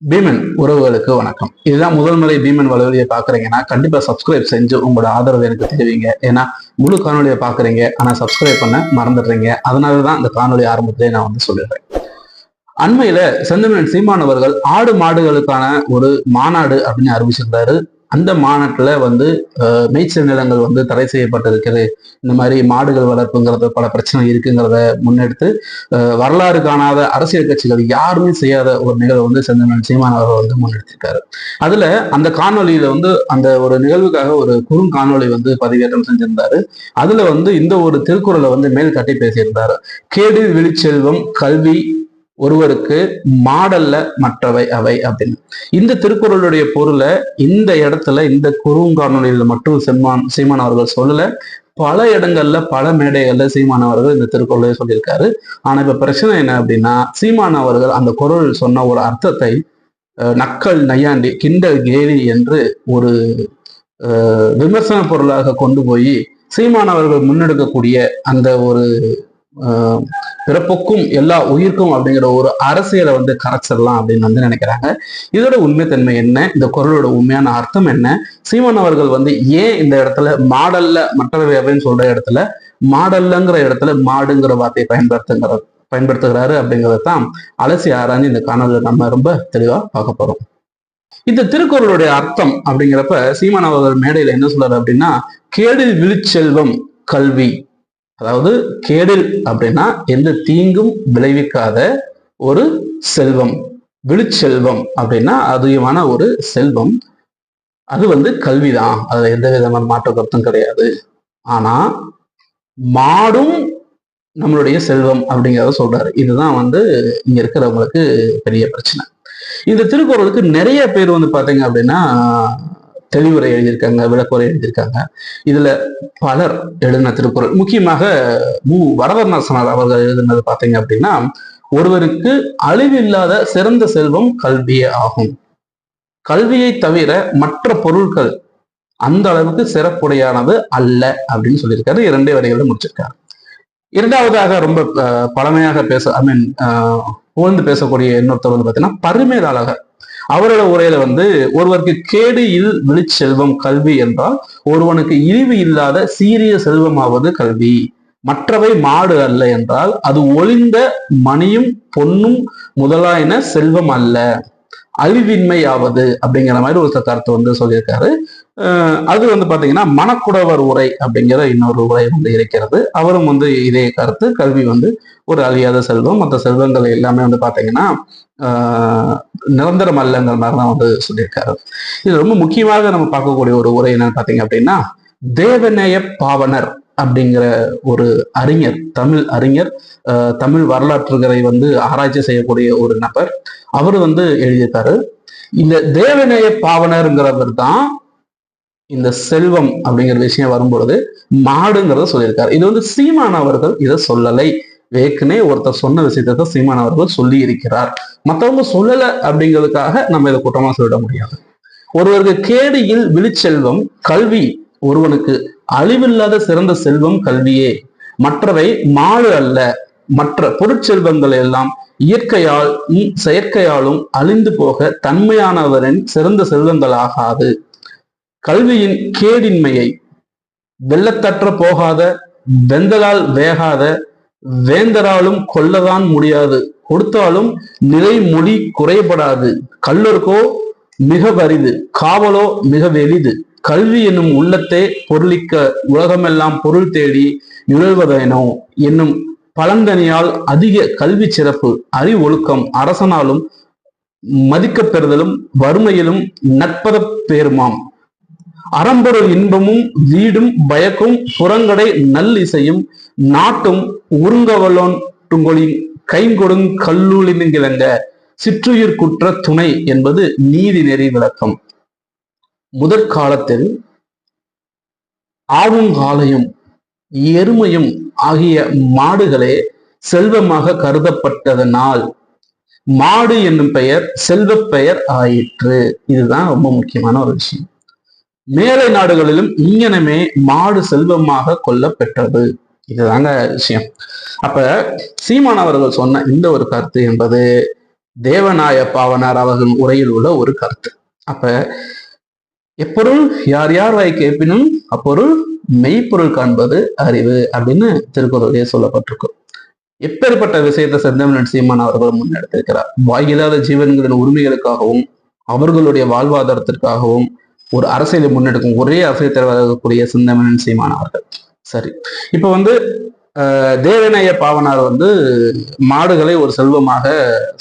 பீமன் உறவுகளுக்கு வணக்கம். இதுதான் முதல் முறை பீமன் வலைவலியை பாக்குறீங்கன்னா கண்டிப்பா சப்ஸ்கிரைப் செஞ்சு உங்களோட ஆதரவு எனக்கு தெரிவிங்க. ஏன்னா முழு காணொலியை பாக்குறீங்க, ஆனா சப்ஸ்கிரைப் பண்ண மறந்துடுறீங்க. அதனாலதான் இந்த காணொலி ஆரம்பத்திலே நான் சொல்லிடுறேன். அண்மையில செந்தமிழன் சீமான் அவர்கள் ஆடு மாடுகளுக்கான ஒரு மாநாடு அப்படின்னு அறிவிச்சிருந்தாரு. அந்த மாநாட்டுல மேய்ச்சல் நிலங்கள் தடை செய்யப்பட்டிருக்குது, இந்த மாதிரி மாடுகள் வளர்ப்புங்கிறது பல பிரச்சனை இருக்குங்கிறத முன்னெடுத்து வரலாறு காணாத அரசியல் கட்சிகள் யாருமே செய்யாத ஒரு நிகழ்வு செந்தமிழன் சீமான் அவர்கள் முன்னெடுத்திருக்காரு. அதுல அந்த காணொலியில அந்த ஒரு நிகழ்வுக்காக ஒரு குறுங்காணொலி பதிவேற்றம் செஞ்சிருந்தாரு. அதுல இந்த ஒரு திருக்குறளை மேல் தட்டி பேசியிருந்தாரு. கேடு விழிச்செல்வம் கல்வி ஒருவருக்கு மாடல்ல மற்றவை அவை அப்படின்னு. இந்த திருக்குறளுடைய பொருளை இந்த இடத்துல இந்த குறுங்காணொலியில மட்டும் சீமான் அவர்கள் சொல்லல, பல இடங்கள்ல பல மேடைகள்ல சீமான் அவர்கள் இந்த திருக்குறளை சொல்லியிருக்காரு. ஆனா இப்ப பிரச்சனை என்ன அப்படின்னா, சீமான் அவர்கள் அந்த குறள் சொன்ன ஒரு அர்த்தத்தை நக்கல் நையாண்டி கிண்டல் கேலி என்று ஒரு விமர்சன பொருளாக கொண்டு போய் சீமான் அவர்கள் முன்னெடுக்கக்கூடிய அந்த ஒரு பிறப்புக்கும் எல்லா உயிர்க்கும் அப்படிங்கிற ஒரு அரசியலை கரைச்சிடலாம் அப்படின்னு நினைக்கிறாங்க. இதோட உண்மைத்தன்மை என்ன, இந்த குறளோட உண்மையான அர்த்தம் என்ன, சீமான் அவர்கள் ஏன் இந்த இடத்துல மாடல்ல மற்றவை அப்படின்னு சொல்ற இடத்துல மாடல்லங்கிற இடத்துல மாடுங்கிற வார்த்தையை பயன்படுத்துகிறாரு அப்படிங்கிறதான் அலசி ஆராய்ந்து இந்த காணொலியில நம்ம ரொம்ப தெளிவா பார்க்க போறோம். இந்த திருக்குறளுடைய அர்த்தம் அப்படிங்கிறப்ப சீமான் அவர்கள் மேடையில என்ன சொல்றாரு அப்படின்னா, கேடில் விழுச்செல்வம் கல்வி. அதாவது கேடில் அப்படின்னா எந்த தீங்கும் விளைவிக்காத ஒரு செல்வம், விழுச்செல்வம் அப்படின்னா அதிகமான ஒரு செல்வம், அது கல்விதான். அதுல எந்த விதமான மாற்று கருத்தும் கிடையாது. ஆனா மாடும் நம்மளுடைய செல்வம் அப்படிங்கிறத சொல்றாரு. இதுதான் இங்க இருக்கிறவங்களுக்கு பெரிய பிரச்சனை. இந்த திருக்குறளுக்கு நிறைய பேர் பாத்தீங்க அப்படின்னா தெளிவுரை எழுதியிருக்காங்க, விளக்குரை எழுதியிருக்காங்க. இதுல பலர் எழுதின திருக்குறள், முக்கியமாக வரதராசனார் அவர்கள் எழுதினது பாத்தீங்க அப்படின்னா, ஒருவருக்கு அழிவில்லாத சிறந்த செல்வம் கல்வியே ஆகும். கல்வியை தவிர மற்ற பொருட்கள் அந்த அளவுக்கு சிறப்புடையானது அல்ல அப்படின்னு சொல்லியிருக்காரு. 2 வரிகளை முடிச்சிருக்காரு. இரண்டாவதாக ரொம்ப பழமையாக புகழ்ந்து பேசக்கூடிய இன்னொருத்தர் பாத்தீங்கன்னா பரிமேலழகர். அவரோட உரையில ஒருவருக்கு கேடு இல் விழிச்செல்வம் கல்வி என்றால் ஒருவனுக்கு இழிவு இல்லாத சீரிய செல்வமாவது கல்வி, மற்றவை மாடு அல்ல என்றால் அது ஒளிந்த மணியும் பொன்னும் முதலாயின செல்வம் அல்ல, அழிவின்மையாவது அப்படிங்கிற மாதிரி ஒரு கருத்து சொல்லியிருக்காரு. அது பாத்தீங்கன்னா மணக்குடவர் உரை அப்படிங்கிற இன்னொரு உரை இருக்கிறது. அவரும் இதே கருத்து, கல்வி ஒரு அழியாத செல்வம், மற்ற செல்வங்கள் எல்லாமே பாத்தீங்கன்னா நிரந்தரம் அல்லங்கிற மாதிரிதான் சொல்லியிருக்காரு. இது ரொம்ப முக்கியமாக நம்ம பார்க்கக்கூடிய ஒரு உரை என்னன்னு பாத்தீங்க அப்படின்னா, தேவநேய பாவனர் அப்படிங்கிற ஒரு அறிஞர், தமிழ் அறிஞர், தமிழ் வரலாற்றுகளை ஆராய்ச்சி செய்யக்கூடிய ஒரு நபர். அவரு எழுதியிருக்காரு. இந்த தேவநேய பாவனருங்கிறவர் தான் இந்த செல்வம் அப்படிங்கிற விஷயம் வரும்பொழுது மாடுங்கிறத சொல்லியிருக்காரு. இது சீமான் அவர்கள் இதை சொல்லலை, ஏற்கனவே ஒருத்தர் சொன்ன விஷயத்தை சீமான் அவர்கள் சொல்லி இருக்கிறார். மற்றவங்க சொல்லலை அப்படிங்கிறதுக்காக நம்ம இதை குற்றமா சொல்லிட முடியாது. ஒருவருக்கு கேடியில் விழிச்செல்வம் கல்வி, ஒருவனுக்கு அழிவில்லாத சிறந்த செல்வம் கல்வியே, மற்றவை மாடு அல்ல, மற்ற பொருட்செல்வங்கள் எல்லாம் இயற்கையால் செயற்கையாலும் அழிந்து போக தன்மையானவரின் சிறந்த செல்வங்கள் ஆகாது. கல்வியின் கேடின்மையை வெள்ளத்தற்ற போகாத, வெந்தலால் வேகாத, வேந்தராலும் கொல்லதான் முடியாது, கொடுத்தாலும் நிறை மொழி குறைபடாது, கல்லோர்க்கோ மிக வரிது, காவலோ மிக வெளிது, கல்வி என்னும் உள்ளத்தை பொருளிக்க உலகமெல்லாம் பொருள் தேடி யுழல்வதேனோ என்னும் பழந்தனியால் அதிக கல்வி சிறப்பு அறிவொழுக்கம் அரசனாலும் மதிக்கப் பெறுதலும் வறுமையிலும் நட்பத பேருமாம், அறம்பொருள் இன்பமும் வீடும் பயக்கும் புறங்கடை நல் இசையும் நாட்டும் உருங்கவலோன்களின் கைங்கொடுங் கல்லூலிங்கிழங்க சிற்றுயிர் குற்ற துணை என்பது நீதி நெறி விளக்கம். முதற்காலத்தில் ஆவுங்காலையும் எருமையும் ஆகிய மாடுகளே செல்வமாக கருதப்பட்டதனால் மாடு என்னும் பெயர் செல்வ பெயர் ஆயிற்று. இதுதான் ரொம்ப முக்கியமான ஒரு விஷயம். மேலை நாடுகளிலும் இங்கனமே மாடு செல்வமாக கொள்ள பெற்றது. இதுதாங்க விஷயம். அப்ப சீமான் அவர்கள் சொன்ன இந்த ஒரு கருத்து என்பது தேவநாய பாவனார் அவர்கள் உரையில் உள்ள ஒரு கருத்து. அப்ப எப்பொருள் யார் யார் வாய் கேட்பினும் அப்பொருள் மெய்ப்பொருள் காண்பது அறிவு அப்படின்னு திருக்குறளிலே சொல்லப்பட்டிருக்கு. எப்பேற்பட்ட விஷயத்தை செந்தமிழன் சீமான் அவர்கள் முன்னெடுத்திருக்கிறார். வாயில்லாத ஜீவன்களின் உரிமைகளுக்காகவும் அவர்களுடைய வாழ்வாதாரத்திற்காகவும் ஒரு அரசியலை முன்னெடுக்கும் ஒரே அரசியல் தலைவராக இருக்கக்கூடிய செந்தமிழன் சீமான் அவர்கள். சரி, இப்ப தேவநேய பாவனார் மாடுகளை ஒரு செல்வமாக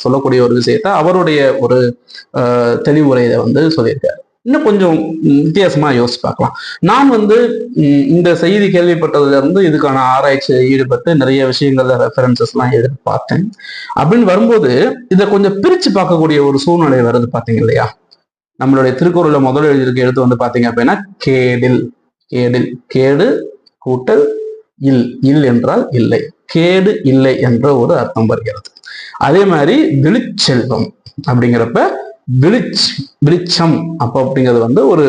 சொல்லக்கூடிய ஒரு விஷயத்த அவருடைய ஒரு தெளிவுரையை சொல்லியிருக்காரு. இன்னும் கொஞ்சம் வித்தியாசமா யோசிச்சு பார்க்கலாம். நான் இந்த செய்தி கேள்விப்பட்டதுல இருந்து இதுக்கான ஆராய்ச்சியை ஈடுபட்டு நிறைய விஷயங்கள்ல ரெஃபரன்சஸ் எல்லாம் எடுத்து பார்த்தேன். அப்படின்னு வரும்போது இதை கொஞ்சம் பிரிச்சு பார்க்கக்கூடிய ஒரு சூழ்நிலை வருது பாத்தீங்க இல்லையா? நம்மளுடைய திருக்குறள்ல முதல் எழுதியிருக்க எழுத்து பாத்தீங்க அப்படின்னா கேடில். கேடில், கேடு கூட்டல் இல். இல் என்றால் இல்லை. கேடு இல்லை என்ற ஒரு அர்த்தம் வருகிறது. அதே மாதிரி விழுச்செல்வம் அப்படிங்கிறப்ப வெளிச்சம் அப்போ அப்படிங்கிறது ஒரு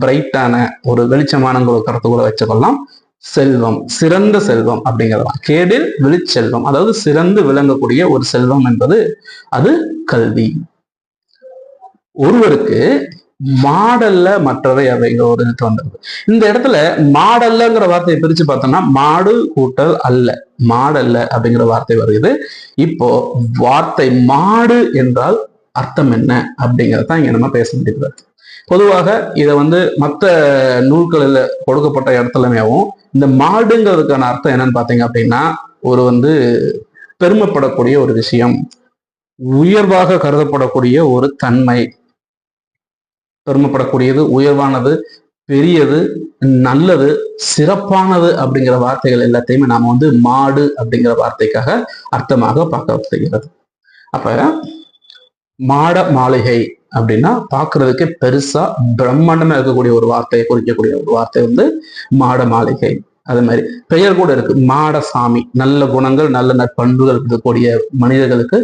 பிரைட்டான ஒரு வெளிச்சமான கருத்து கூட வச்சுக்கொள்ளலாம். செல்வம், சிறந்த செல்வம் அப்படிங்கிறதான் கேடில் வெளிச்செல்வம். அதாவது சிறந்து விளங்கக்கூடிய ஒரு செல்வம் என்பது அது கல்வி. ஒருவருக்கு மாடல்ல மற்றவை அப்படிங்கிற ஒரு இது வந்தது. இந்த இடத்துல மாடல்லங்கிற வார்த்தையை பிரிச்சு பார்த்தோம்னா மாடு கூட்டல் அல்ல, மாடல்ல அப்படிங்கிற வார்த்தை வருகிறது. இப்போ வார்த்தை மாடு என்றால் அர்த்தம் என்ன அப்படிங்கிறதான் இங்க நம்ம பேச முடியுது. பொதுவாக இதை மற்ற நூல்களில் கொடுக்கப்பட்ட இடத்துலமேவும் இந்த மாடுங்கிறதுக்கான அர்த்தம் என்னன்னு பார்த்தீங்க அப்படின்னா ஒரு பெருமைப்படக்கூடிய ஒரு விஷயம், உயர்வாக கருதப்படக்கூடிய ஒரு தன்மை, பெருமைப்படக்கூடியது, உயர்வானது, பெரியது, நல்லது, சிறப்பானது அப்படிங்கிற வார்த்தைகள் எல்லாத்தையுமே நாம மாடு அப்படிங்கிற வார்த்தைக்காக அர்த்தமாக பார்க்கப்படுகிறது. அப்ப மாட மாளிகை அப்படின்னா பார்க்கறதுக்கு பெருசா பிரம்மாண்டமா இருக்கக்கூடிய ஒரு வார்த்தையை குறிக்கக்கூடிய ஒரு வார்த்தை மாட மாளிகை. அது மாதிரி பெயர் கூட இருக்கு, மாடசாமி. நல்ல குணங்கள் நல்ல நற்பண்புகள் இருக்கக்கூடிய மனிதர்களுக்கு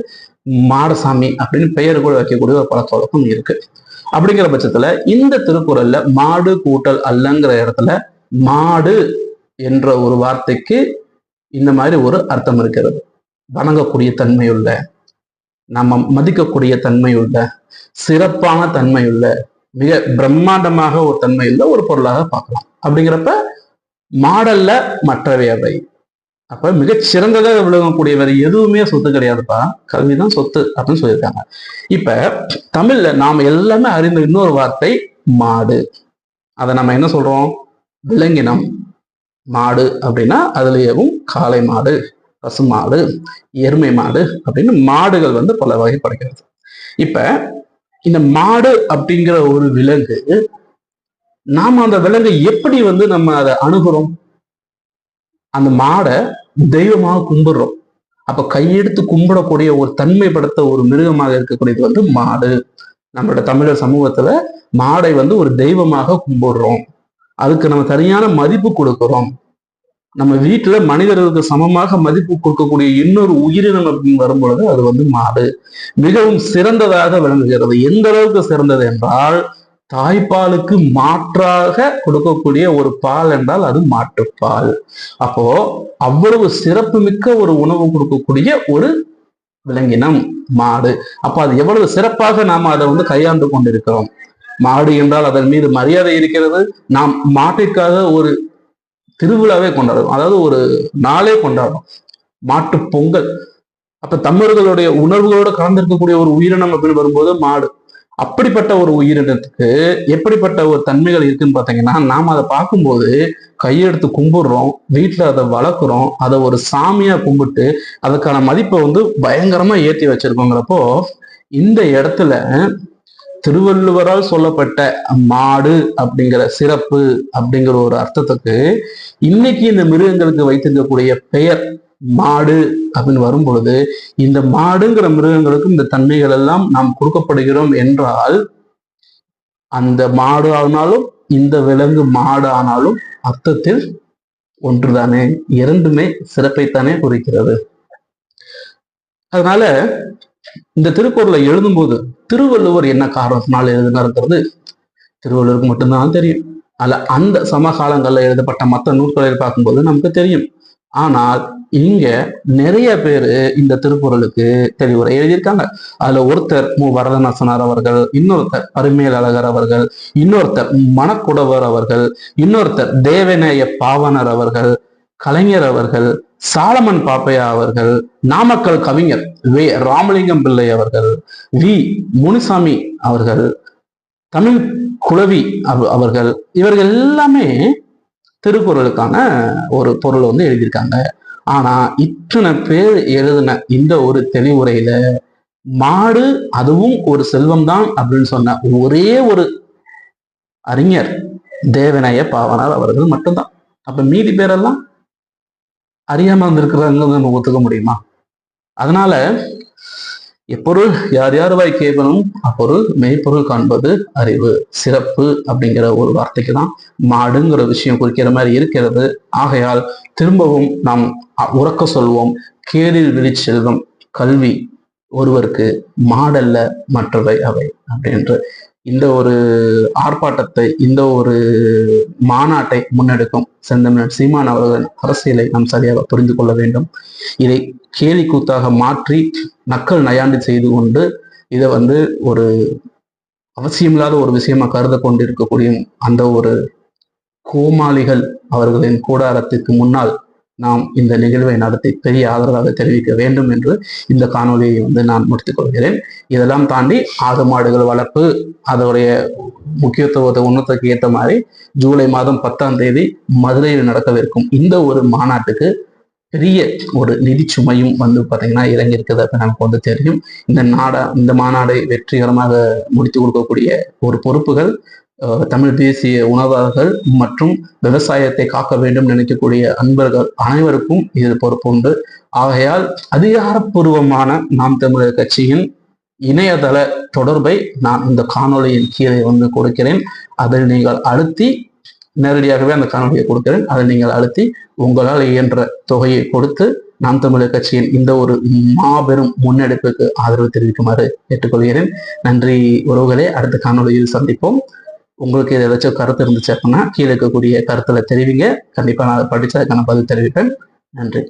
மாடசாமி அப்படின்னு பெயர் கூட வைக்கக்கூடிய ஒரு பழக்க வழக்கம் இருக்கு. அப்படிங்கிற பட்சத்துல இந்த திருக்குறள்ல மாடு கூட்டல் அல்லங்கிற இடத்துல மாடு என்ற ஒரு வார்த்தைக்கு இந்த மாதிரி ஒரு அர்த்தம் இருக்கிறது. வணங்கக்கூடிய தன்மையுள்ள, நம்ம மதிக்கக்கூடிய தன்மையுள்ள, சிறப்பான தன்மையுள்ள, மிக பிரம்மாண்டமாக ஒரு தன்மையுள்ள ஒரு பொருளாக பார்க்கலாம். அப்படிங்கிறப்ப மாடல்ல மற்றவை அவை. அப்ப மிகச் சிறந்ததாக விளங்கக்கூடியவர் எதுவுமே சொத்து கிடையாதுப்பா, கல்விதான் சொத்து அப்படின்னு சொல்லியிருக்காங்க. இப்ப தமிழ்ல நாம எல்லாமே அறிந்த இன்னொரு வார்த்தை மாடு. அதை நம்ம என்ன சொல்றோம்? விலங்கினம். மாடு அப்படின்னா அதுலயும் காளை மாடு, பசு மாடு, எருமை மாடு அப்படின்னு மாடுகள் பல வகைப்படுகிறது. இப்ப இந்த மாடு அப்படிங்கிற ஒரு விலங்கு, நாம அந்த விலங்கை எப்படி நம்ம அதை அணுகுறோம்? அந்த மாடை தெய்வமாக கும்பிடுறோம். அப்ப கையெடுத்து கும்பிடக்கூடிய ஒரு தன்மைப்படுத்த ஒரு மிருகமாக இருக்கக்கூடியது மாடு. நம்மளோட தமிழர் சமூகத்துல மாடை ஒரு தெய்வமாக கும்பிடுறோம். அதுக்கு நம்ம தனியான மதிப்பு கொடுக்கிறோம். நம்ம வீட்டுல மனிதர்களுக்கு சமமாக மதிப்பு கொடுக்கக்கூடிய இன்னொரு உயிரினம் அப்படின்னு வரும்பொழுது அது மாடு மிகவும் சிறந்ததாக விளங்குகிறது. எந்த அளவுக்கு சிறந்தது என்றால் தாய்ப்பாலுக்கு மாற்றாக கொடுக்கக்கூடிய ஒரு பால் என்றால் அது மாட்டுப்பால். அப்போ அவ்வளவு சிறப்பு மிக்க ஒரு உணவு கொடுக்கக்கூடிய ஒரு விலங்கினம் மாடு. அப்ப அது எவ்வளவு சிறப்பாக நாம அதை கையாண்டு கொண்டிருக்கிறோம். மாடு என்றால் அதன் மீது மரியாதை இருக்கிறது. நாம் மாட்டிற்காக ஒரு திருவிழாவே கொண்டாடுறோம், அதாவது ஒரு நாளே கொண்டாடுறோம், மாட்டு பொங்கல். அப்ப தமிழர்களுடைய உணர்வுகளோடு கலந்திருக்கக்கூடிய ஒரு உயிரினம் அப்படின்னு வரும்போது மாடு. அப்படிப்பட்ட ஒரு உயிரினத்துக்கு எப்படிப்பட்ட ஒரு தன்மைகள் இருக்குன்னு பார்த்தீங்கன்னா, நாம் அதை பார்க்கும்போது கையெடுத்து கும்பிடுறோம், வீட்டில் அதை வளர்க்குறோம், அதை ஒரு சாமியா கும்பிட்டு அதுக்கான மதிப்பை பயங்கரமா ஏற்றி வச்சிருக்கோங்கிறப்போ இந்த இடத்துல திருவள்ளுவரால் சொல்லப்பட்ட மாடு அப்படிங்கிற சிறப்பு அப்படிங்கிற ஒரு அர்த்தத்துக்கு இன்னைக்கு இந்த மிருகங்களுக்கு வைத்திருக்கக்கூடிய பெயர் மாடு அப்படின்னு வரும் பொழுது இந்த மாடுங்கிற மிருகங்களுக்கு இந்த தன்மைகள் எல்லாம் நாம் கொடுக்கப்படுகிறோம் என்றால் அந்த மாடு ஆனாலும் இந்த விலங்கு மாடு ஆனாலும் அர்த்தத்தில் ஒன்றுதானே, இரண்டுமே சிறப்பைத்தானே குறிக்கிறது. அதனால இந்த திருக்குறளை எழுதும்போது திருவள்ளுவர் என்ன காரணத்தினால் எழுதினாருங்கிறது திருவள்ளுவருக்கு மட்டும்தான் தெரியும். அல்ல அந்த சமகாலங்கள்ல எழுதப்பட்ட மற்ற நூல்களை பார்க்கும்போது நமக்கு தெரியும். ஆனால் இங்க நிறைய பேர் இந்த திருக்குறளுக்கு தெளிவுரை எழுதியிருக்காங்க. அதுல ஒருத்தர் மு வரதநாசனார் அவர்கள், இன்னொருத்தர் அருமேல் அழகர் அவர்கள், இன்னொருத்தர் மணக்குடவர் அவர்கள், இன்னொருத்தர் தேவநேய பாவனர் அவர்கள், கலைஞர் அவர்கள், சாலமன் பாப்பையா அவர்கள், நாமக்கல் கவிஞர் வே ராமலிங்கம் பிள்ளை அவர்கள், வி முனுசாமி அவர்கள், தமிழ் குளவி அவர்கள், இவர்கள் எல்லாமே திருக்குறளுக்கான ஒரு பொருள் வந்து எழுதியிருக்காங்க. ஆனா இத்தனை பேர் எழுதின இந்த ஒரு தெளிவுரையில மாடு அதுவும் ஒரு செல்வம் தான் அப்படின்னு சொன்ன ஒரே ஒரு அறிஞர் தேவநேய பாவனார் அவர்கள் மட்டும்தான். அப்ப மீதி பேரெல்லாம் அறியாம இருந்திருக்கிறாங்க நம்ம ஒத்துக்க முடியுமா? அதனால எப்பொருள் யார் யார் வாய் கேட்கணும் அப்பொருள் மெய்ப்பொருள் காண்பது அறிவு சிறப்பு அப்படிங்கிற ஒரு வார்த்தைக்கு தான் மாடுங்கிற விஷயம் குறிக்கிற மாதிரி இருக்கிறது. ஆகையால் திரும்பவும் நாம் உறக்க சொல்வோம், கேடில் விழிச்செல்வம் கல்வி ஒருவருக்கு மாடல்ல மற்றவை அவை அப்படின்று இந்த ஒரு ஆர்ப்பாட்டத்தை, இந்த ஒரு மாநாட்டை முன்னெடுக்கும் செந்தமிழன் சீமான் அவர்களின் அரசியலை நாம் சரியாக புரிந்து கொள்ள வேண்டும். இதை கேலி கூத்தாக மாற்றி நக்கல் நயாண்டு செய்து கொண்டு இதை வந்து ஒரு அவசியமில்லாத ஒரு விஷயமா கருத கொண்டு இருக்கக்கூடிய அந்த ஒரு கோமாளிகள் அவர்களின் கூடாரத்திற்கு முன்னால் நாம் இந்த நிகழ்வை நடத்தி பெரிய ஆதரவாக தெரிவிக்க வேண்டும் என்று இந்த காணொலியை வந்து நான் முடித்துக் கொள்கிறேன். இதெல்லாம் தாண்டி ஆடு மாடுகள் வளர்ப்பு அதோடைய முக்கியத்துவத்தை உன்னத்துக்கு ஏற்ற மாதிரி ஜூலை மாதம் 10ஆம் தேதி மதுரையில் நடக்கவிருக்கும் இந்த ஒரு மாநாட்டுக்கு பெரிய ஒரு நிதி சுமையும் வந்து பார்த்தீங்கன்னா இறங்கியிருக்குது. அப்ப நமக்கு வந்து தெரியும். இந்த மாநாடை வெற்றிகரமாக முடித்து கொடுக்கக்கூடிய ஒரு பொறுப்புகள் தமிழ் தேசிய உணவாளர்கள் மற்றும் விவசாயத்தை காக்க வேண்டும் நினைக்கக்கூடிய அன்பர்கள் அனைவருக்கும் இது பொறுப்பு உண்டு. ஆகையால் அதிகாரப்பூர்வமான நாம் தமிழர் கட்சியின் இணையதள தொடர்பை நான் இந்த காணொலியின் கீழே வந்து கொடுக்கிறேன். அதில் நீங்கள் அழுத்தி நேரடியாகவே அந்த காணொலியை கொடுக்கிறேன். அதில் நீங்கள் அழுத்தி உங்களால் இயன்ற தொகையை கொடுத்து நாம் தமிழர் கட்சியின் இந்த ஒரு மாபெரும் முன்னெடுப்புக்கு ஆதரவு தெரிவிக்குமாறு கேட்டுக்கொள்கிறேன். நன்றி உறவுகளே, அடுத்த காணொலியில் சந்திப்போம். உங்களுக்கு ஏதாச்சும் கருத்து இருந்துச்சு அப்படின்னா கீழே இருக்கக்கூடிய கருத்துல தெரிவிங்க. கண்டிப்பா நான் படிச்சு அதுக்கான பதில் தெரிவிப்பேன். நன்றி.